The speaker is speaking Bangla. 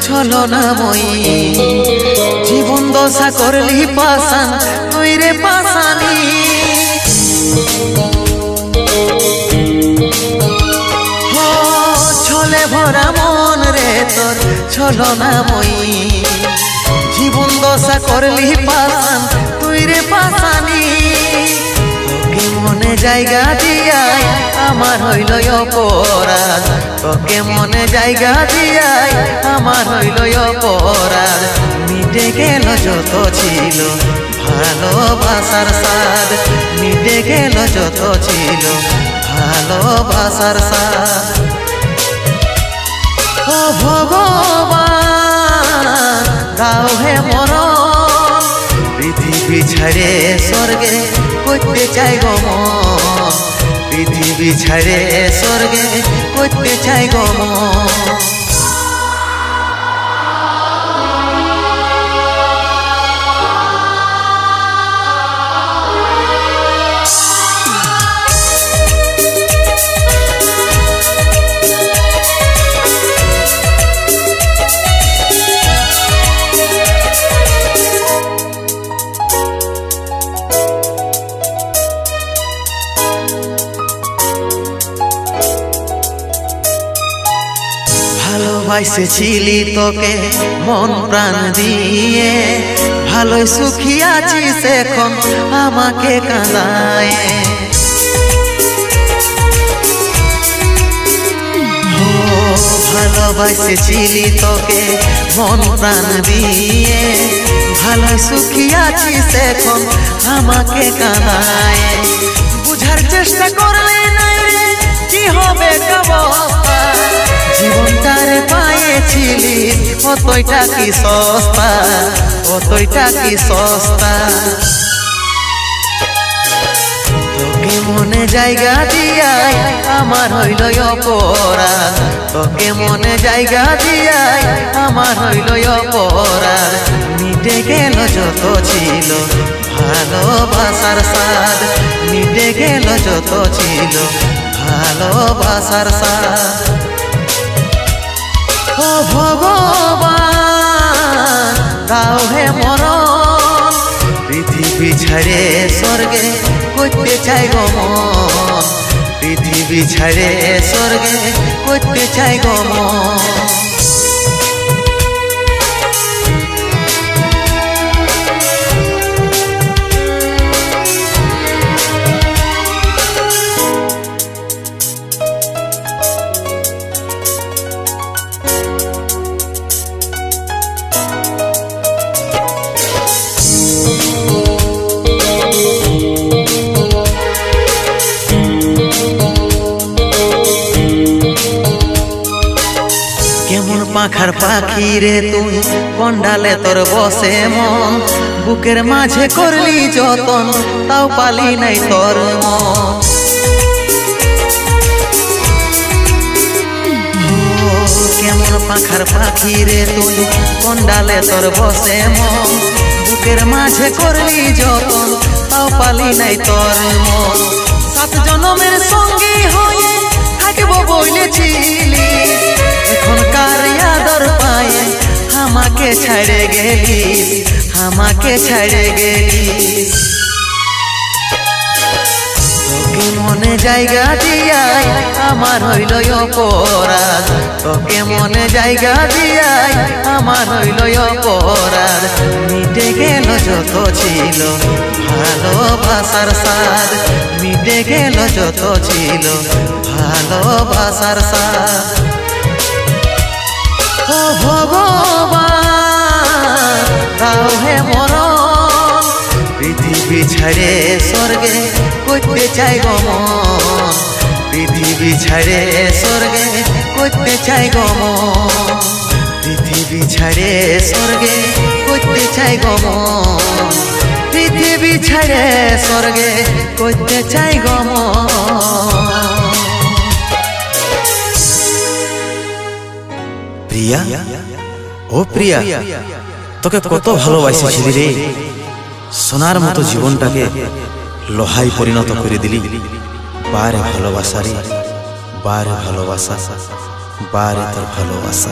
ছলনাময়ী জীবন দশা করলি পাশান তুই রে পাশানি ছলে ভরা মন রে তোর ছলনাময়ী জীবন দশা করলি পাশান তুই রে পাশানি তোকে মনে জায়গা দিয়াই আমার হইল অপরাধ তোকে মনে জায়গা দিয়াই আমার হইল অপরাধ মিটে গেল যত ছিল ভালোবাসার স্বাদ মিটে গেল যত ছিল ভালোবাসার স্বাদ ও ভগবান দাও হে মরণ পৃথিবী ছেড়ে স্বর্গে করতে চাই গো মন পৃথিবী ছেড়ে স্বর্গে করতে চাই গো মন ভালোবাসেছিলি তোকে মন প্রাণ দিয়ে ভালোই সুখী আছিস এখন আমাকে কাঁদায় ভালোবাসেছিলি তোকে মন প্রাণ দিয়ে ভালোই সুখী আছিস এখন আমাকে কাঁদায় বুঝার চেষ্টা করলে না কি হবে অবস্থা জীবনটারে পাইছিলি অতইটা কি সস্তা অতইটা কি সস্তা তোকে মনে জায়গা দিয়াই আমার হইল অপরাধ তোকে মনে জায়গা দিয়াই আমার হইল অপরাধ মিটে গেল যত ছিল ভালোবাসার স্বাদ মিটে গেল যত ছিল ভালোবাসার স্বাদ ও ভগবান দাও হে মরণ পৃথিবী ছেড়ে স্বর্গে করতে চাই গো মন পৃথিবী ছেড়ে স্বর্গে করতে চাই গো মন কেমন পাখার পাখি রে তুই কন্ডালে তোর বসে মন বুকের মাঝে করলি যতন তাও পালি নাই তোর মন কেমন পাখার পাখি রে তুই কন্ডালে তোর বসে মন বুকের মাঝে করলি যতন তাও পালি নাই তোর মন সাত জনমের সঙ্গী হয়ে থাকবো বলেছিলি এখনকার আদর পায়ে আমাকে ছেড়ে গেলিস আমাকে ছেড়ে গেলিস তোকে মনে জায়গা দিয়াই আমার হইল অপরাধ তোকে মনে জায়গা দিয়াই আমার হইল অপরাধ মিটে গেল যত ছিল ভালোবাসার স্বাদ মিটে গেল যত ছিল ভালোবাসার স্বাদ ও ভগবান দাও হে মরণ পৃথিবী ছেড়ে স্বর্গে করতে চাই গো মন পৃথিবী ছেড়ে স্বর্গে করতে চাই গো মন পৃথিবী ছেড়ে স্বর্গে করতে চাই গো মন পৃথিবী ছেড়ে স্বর্গে করতে চাই গো মন প্রিয়া ও প্রিয়া তোকে কত ভালোবাসিছিলি রে সোনার মতো জীবনটাকে লোহায় পরিণত করে দিলি বারে ভালোবাসা রে বারে ভালোবাসা বারে তোর ভালোবাসা